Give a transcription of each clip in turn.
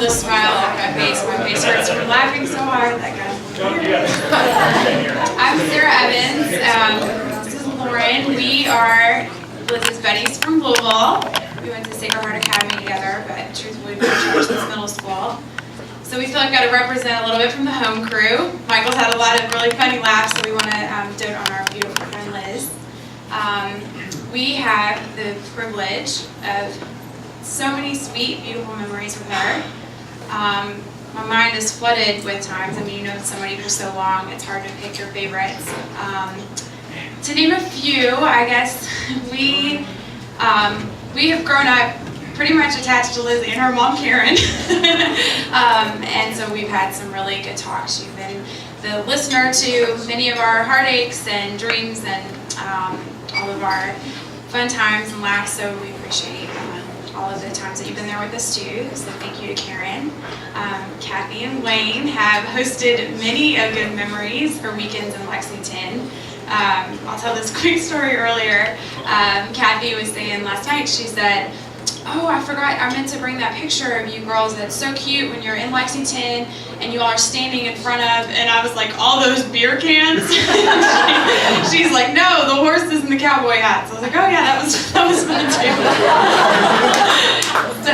the smile off my face. My face hurts from laughing so hard. That guy. I'm Sarah Evans. This is Lauren. We are Liz's buddies from Louisville. We went to Sacred Heart Academy together, but truthfully, we went to Church's Middle School. So we feel like we've got to represent a little bit from the home crew. Michael's had a lot of really funny laughs, so we want to dote on our beautiful friend Liz. We have the privilege of so many sweet, beautiful memories with her. My mind is flooded with times. I mean, you know somebody for so long, it's hard to pick your favorites. To name a few, I guess we have grown up pretty much attached to Liz and her mom, Karen. And so we've had some really good talks. She's been the listener to many of our heartaches and dreams and all of our fun times and laughs, so we appreciate all of the times that you've been there with us too. So thank you to Karen. Kathy and Wayne have hosted many of good memories for weekends in Lexington. I'll tell this quick story earlier. Kathy was saying last night, she said, "Oh, I forgot, I meant to bring that picture of you girls that's so cute when you're in Lexington and you all are standing in front of," and I was like, "all those beer cans?" She's like, "No, the horses and the cowboy hats." I was like, "Oh yeah, that was fun too." So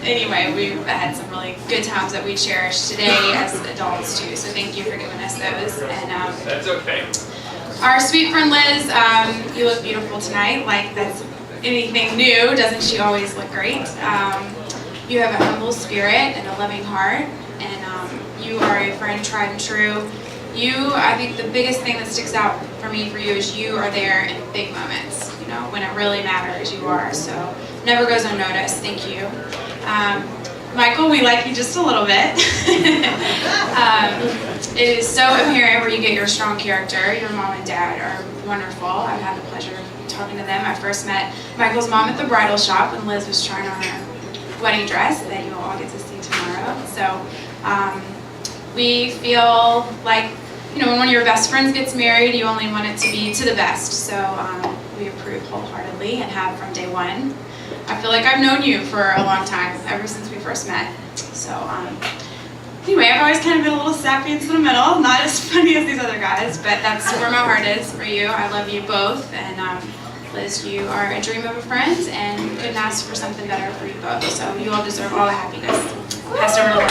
anyway, we've had some really good times that we cherish today as adults too, so thank you for giving us those. And that's okay. Our sweet friend Liz, you look beautiful tonight, like that's anything new. Doesn't she always look great? You have a humble spirit and a loving heart, and you are a friend tried and true. I think the biggest thing that sticks out for me for you is you are there in big moments, you know, when it really matters, you are, so never goes unnoticed. Thank you. Michael, we like you just a little bit. It is so apparent where you get your strong character. Your mom and dad are wonderful. I've had the pleasure of talking to them. I first met Michael's mom at the bridal shop when Liz was trying on her wedding dress that you'll all get to see tomorrow. So we feel like, you know, when one of your best friends gets married, you only want it to be to the best. So we approve wholeheartedly and have from day one. I feel like I've known you for a long time, ever since we first met. So anyway, I've always kind of been a little sappy and sentimental, not as funny as these other guys, but that's where my heart is for you. I love you both, and Liz, you are a dream of a friend, and couldn't ask for something better for you both. So you all deserve all the happiness. Pass over to Lauren.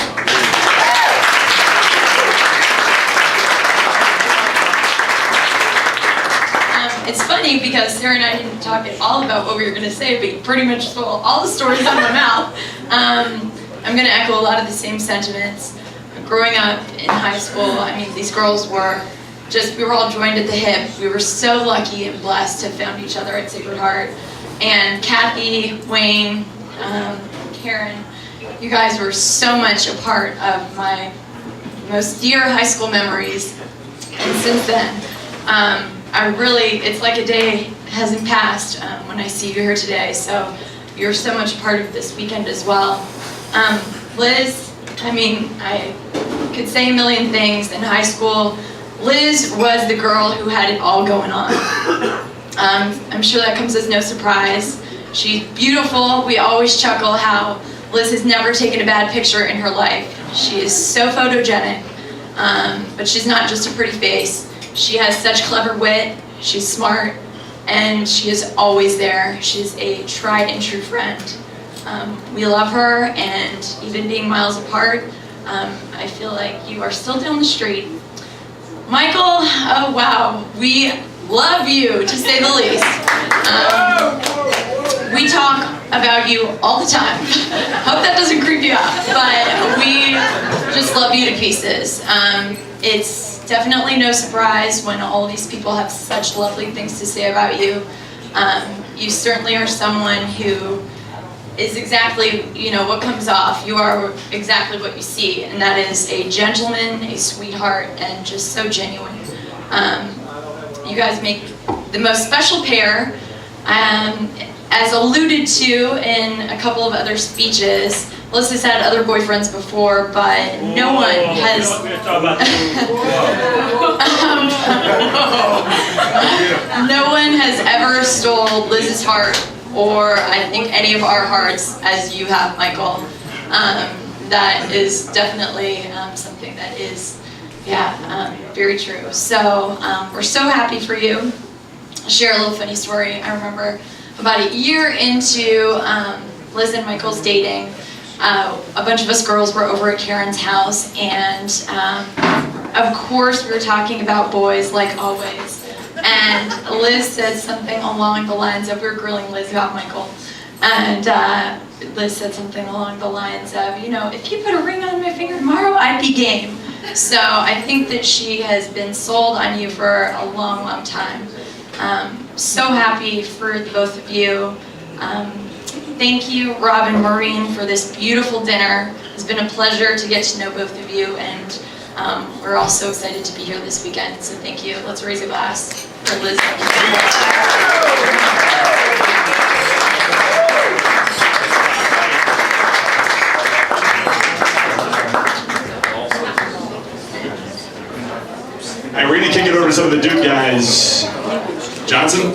It's funny because Sarah and I didn't talk at all about what we were going to say, but you pretty much stole all the stories out of my mouth. I'm going to echo a lot of the same sentiments. Growing up in high school, I mean, these girls were just, we were all joined at the hip. We were so lucky and blessed to have found each other at Sacred Heart. And Kathy, Wayne, Karen, you guys were so much a part of my most dear high school memories. And since then, it's like a day hasn't passed when I see you here today, so you're so much a part of this weekend as well. Liz, I mean, I could say a million things in high school. Liz was the girl who had it all going on. I'm sure that comes as no surprise. She's beautiful. We always chuckle how Liz has never taken a bad picture in her life. She is so photogenic, but she's not just a pretty face. She has such clever wit, she's smart, and she is always there. She's a tried and true friend. We love her, and even being miles apart, I feel like you are still down the street. Michael, oh wow, we love you, to say the least. We talk about you all the time. Hope that doesn't creep you out, but we just love you to pieces. It's definitely no surprise when all these people have such lovely things to say about you. You certainly are someone who is exactly, you know, what comes off. You are exactly what you see, and that is a gentleman, a sweetheart, and just so genuine. You guys make the most special pair. As alluded to in a couple of other speeches, Melissa's had other boyfriends before, but no one has. No one has ever stole Liz's heart, or I think any of our hearts, as you have, Michael. that is definitely something that is, very true. So we're so happy for you. I'll share a little funny story. I remember about a year into Liz and Michael's dating, a bunch of us girls were over at Karen's house, and of course we were talking about boys like always. And Liz said something along the lines of, we were grilling Liz about Michael, and Liz said something along the lines of, you know, if you put a ring on my finger tomorrow, I'd be game. So I think that she has been sold on you for a long, long time. So happy for the both of you. Thank you, Rob and Maureen, for this beautiful dinner. It's been a pleasure to get to know both of you, and we're all so excited to be here this weekend, so thank you. Let's raise a glass for Liz. All right, we're going to kick it over to some of the Duke guys. Johnson?